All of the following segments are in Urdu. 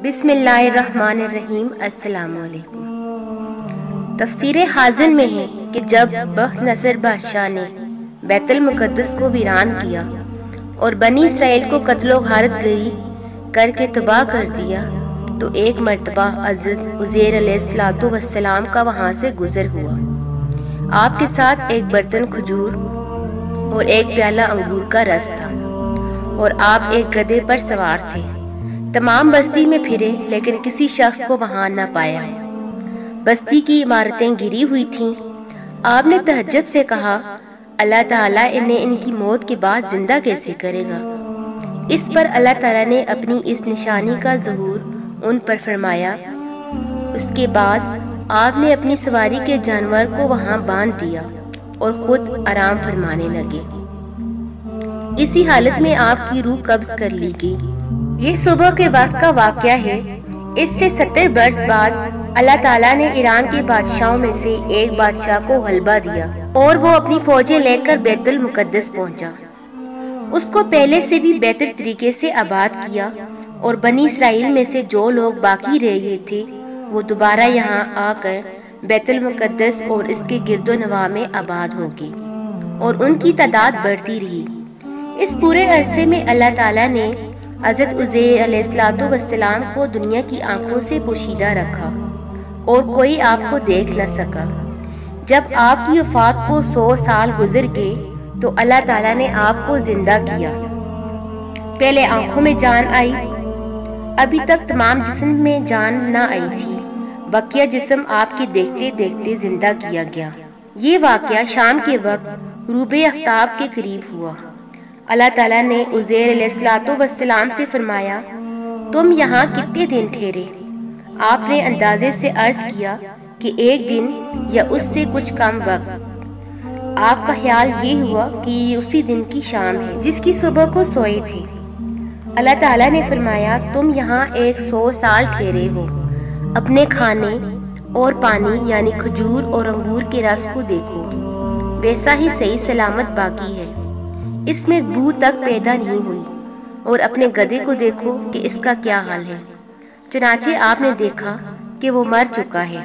بسم اللہ الرحمن الرحیم۔ السلام علیکم۔ تفسیر حازن میں ہے کہ جب بخت نصر بادشاہ نے بیت المقدس کو ویران کیا اور بنی اسرائیل کو قتل و غارت گری کر کے تباہ کر دیا تو ایک مرتبہ حضرت عزیر علیہ السلام کا وہاں سے گزر ہوا۔ آپ کے ساتھ ایک برتن کھجور اور ایک پیالہ انگور کا رس تھا اور آپ ایک گدھے پر سوار تھے۔ تمام بستی میں پھرے لیکن کسی شخص کو وہاں نہ پایا۔ بستی کی عمارتیں گری ہوئی تھیں۔ آپ نے تعجب سے کہا، اللہ تعالیٰ انہیں ان کی موت کے بعد زندہ کیسے کرے گا؟ اس پر اللہ تعالیٰ نے اپنی اس نشانی کا ظہور ان پر فرمایا۔ اس کے بعد آپ نے اپنی سواری کے جانور کو وہاں باندھ دیا اور خود آرام فرمانے لگے۔ اسی حالت میں آپ کی روح قبض کر لی گئی۔ یہ صبح کے وقت کا واقعہ ہے۔ اس سے 70 برس بعد اللہ تعالیٰ نے ایران کے بادشاہوں میں سے ایک بادشاہ کو غلبہ دیا اور وہ اپنی فوجیں لے کر بیت المقدس پہنچا۔ اس کو پہلے سے بھی بہتر طریقے سے آباد کیا اور بنی اسرائیل میں سے جو لوگ باقی رہ گئے تھے وہ دوبارہ یہاں آ کر بیت المقدس اور اس کے گرد و نواح میں آباد ہو گئے اور ان کی تعداد بڑھتی رہی۔ اس پورے عرصے میں اللہ تعالیٰ نے حضرت عزیر علیہ السلام کو دنیا کی آنکھوں سے پوشیدہ رکھا اور کوئی آپ کو دیکھ نہ سکا۔ جب آپ کی وفات کو 100 سال گزر گئے تو اللہ تعالیٰ نے آپ کو زندہ کیا۔ پہلے آنکھوں میں جان آئی، ابھی تک تمام جسم میں جان نہ آئی تھی، بقیہ جسم آپ کے دیکھتے دیکھتے زندہ کیا گیا۔ یہ واقعہ شام کے وقت غروب آفتاب کے قریب ہوا۔ اللہ تعالیٰ نے عزیر علیہ السلام سے فرمایا، تم یہاں کتنے دن ٹھہرے؟ آپ نے اندازے سے عرض کیا کہ 1 دن یا اس سے کچھ کم وقت۔ آپ کا خیال یہ ہوا کہ یہ اسی دن کی شام ہے جس کی صبح کو سوئے تھے۔ اللہ تعالیٰ نے فرمایا، تم یہاں 100 سال ٹھہرے ہو، اپنے کھانے اور پانی یعنی کھجور اور انگور کے رس کو دیکھو، ویسا ہی صحیح سلامت باقی ہے، اس میں بو تک پیدا نہیں ہوئی، اور اپنے گدھے کو دیکھو کہ اس کا کیا حال ہے۔ چنانچہ آپ نے دیکھا کہ وہ مر چکا ہے،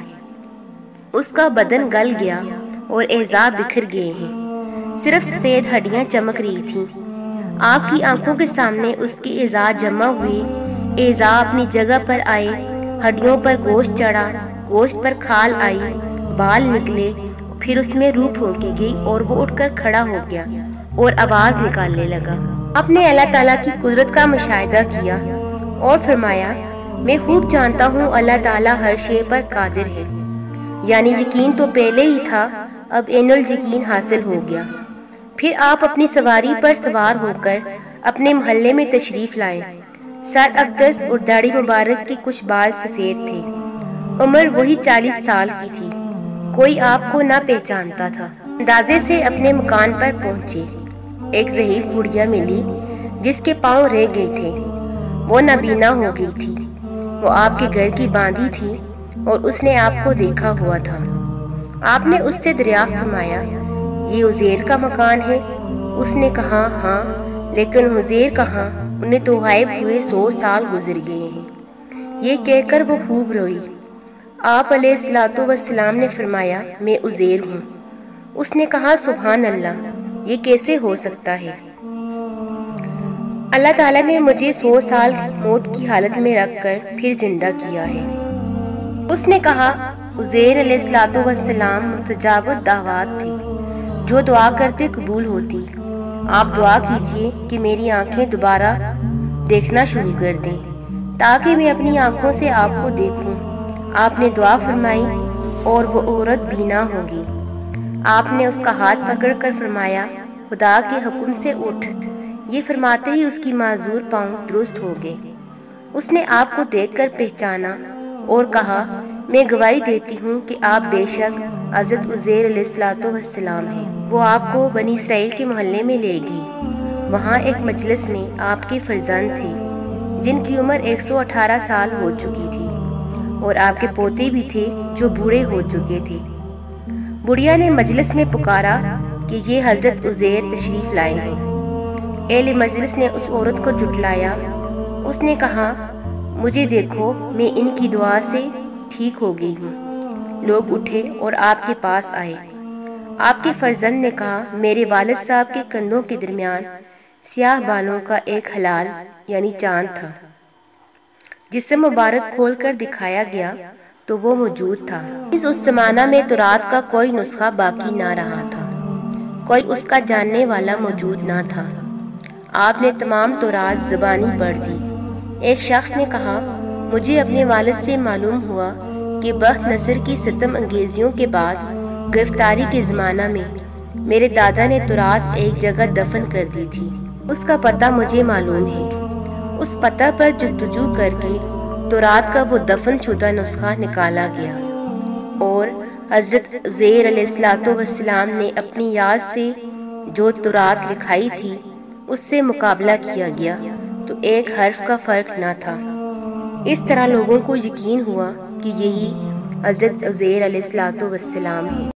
اس کا بدن گل گیا اور اعضاء بکھر گئے ہیں، صرف سفید ہڈیاں چمک رہی تھیں۔ آپ کی آنکھوں کے سامنے اس کے اعضاء جمع ہوئے، اعضاء اپنی جگہ پر آئے، ہڈیوں پر گوشت چڑھا، گوشت پر کھال آئی، بال نکلے، پھر اس میں روح پھونکی گئی اور وہ اٹھ کر کھڑا ہو گیا اور آواز نکالنے لگا۔ اپنے اللہ تعالیٰ کی قدرت کا مشاہدہ کیا اور فرمایا، میں خوب جانتا ہوں اللہ تعالیٰ ہر شے پر قادر ہے۔ یعنی یقین تو پہلے ہی تھا، اب عین الیقین حاصل ہو گیا۔ پھر آپ اپنی سواری پر سوار ہو کر اپنے محلے میں تشریف لائے۔ سر اقدس اور داڑھی مبارک کے کچھ بال سفید تھے۔ عمر وہی 40 سال کی تھی۔ کوئی آپ کو نہ پہچانتا تھا۔ اندازے سے اپنے مکان پر پہنچے۔ ایک ضعیف بڑھیا ملی جس کے پاؤں رہ گئے تھے، وہ نابینا ہو گئی تھی۔ وہ آپ کے گھر کی باندھی تھی اور اس نے آپ کو دیکھا ہوا تھا۔ آپ نے اس سے دریافت فرمایا، یہ عزیر کا مکان ہے؟ اس نے کہا، ہاں، لیکن عزیر کہاں؟ انہیں تو غائب ہوئے 100 سال گزر گئے ہیں۔ یہ کہہ کر وہ خوب روئی۔ آپ علیہ السلام نے فرمایا، میں عزیر ہوں۔ اس نے کہا، سبحان اللہ، یہ کیسے ہو سکتا ہے؟ اللہ تعالیٰ نے مجھے 100 سال موت کی حالت میں رکھ کر پھر زندہ کیا ہے۔ اس نے کہا، عزیر علیہ السلام مستجاب الدعوات تھے، جو دعا کرتے قبول ہوتی۔ آپ دعا کیجئے کہ میری آنکھیں دوبارہ دیکھنا شروع کر دیں تاکہ میں اپنی آنکھوں سے آپ کو دیکھوں۔ آپ نے دعا فرمائی اور وہ عورت بینا ہوگی۔ آپ نے اس کا ہاتھ پکڑ کر فرمایا، خدا کے حکم سے اٹھ۔ یہ فرماتے ہی اس کی معذور پاؤں درست ہو گئے۔ اس نے آپ کو دیکھ کر پہچانا اور کہا، میں گواہی دیتی ہوں کہ آپ بے شک حضرت عزیر علیہ السلام ہیں۔ وہ آپ کو بنی اسرائیل کے محلے میں لے گئی۔ وہاں ایک مجلس میں آپ کے فرزند تھے جن کی عمر 118 سال ہو چکی تھی، اور آپ کے پوتے بھی تھے جو بوڑھے ہو چکے تھے۔ بڑھیا نے مجلس میں پکارا کہ یہ حضرت عزیر تشریف لائے ہیں۔ اہل مجلس نے اس عورت کو جھٹلایا۔ اس نے کہا، مجھے دیکھو، میں ان کی دعا سے ٹھیک ہو گئی ہوں۔ لوگ اٹھے اور آپ کے پاس آئے۔ آپ کے فرزند نے کہا، میرے والد صاحب کے کندھوں کے درمیان سیاہ بالوں کا ایک ہلال یعنی چاند تھا۔ جسم مبارک کھول کر دکھایا گیا تو وہ موجود تھا۔ اس زمانہ میں تورات کا کوئی نسخہ باقی نہ رہا تھا، کوئی اس کا جاننے والا موجود نہ تھا۔ آپ نے تمام تورات زبانی پڑھ دی۔ ایک شخص نے کہا، مجھے اپنے والد سے معلوم ہوا کہ بخت نصر کی ستم انگیزیوں کے بعد گرفتاری کے زمانہ میں میرے دادا نے تورات ایک جگہ دفن کر دی تھی۔ اس کا پتہ مجھے معلوم ہے۔ اس پتہ پر جستجو کر کے تورات کا وہ دفن شدہ نسخہ نکالا گیا، اور حضرت عزیر علیہ السلام نے اپنی یاد سے جو تورات لکھائی تھی اس سے مقابلہ کیا گیا تو ایک حرف کا فرق نہ تھا۔ اس طرح لوگوں کو یقین ہوا کہ یہی حضرت عزیر علیہ السلام ہے۔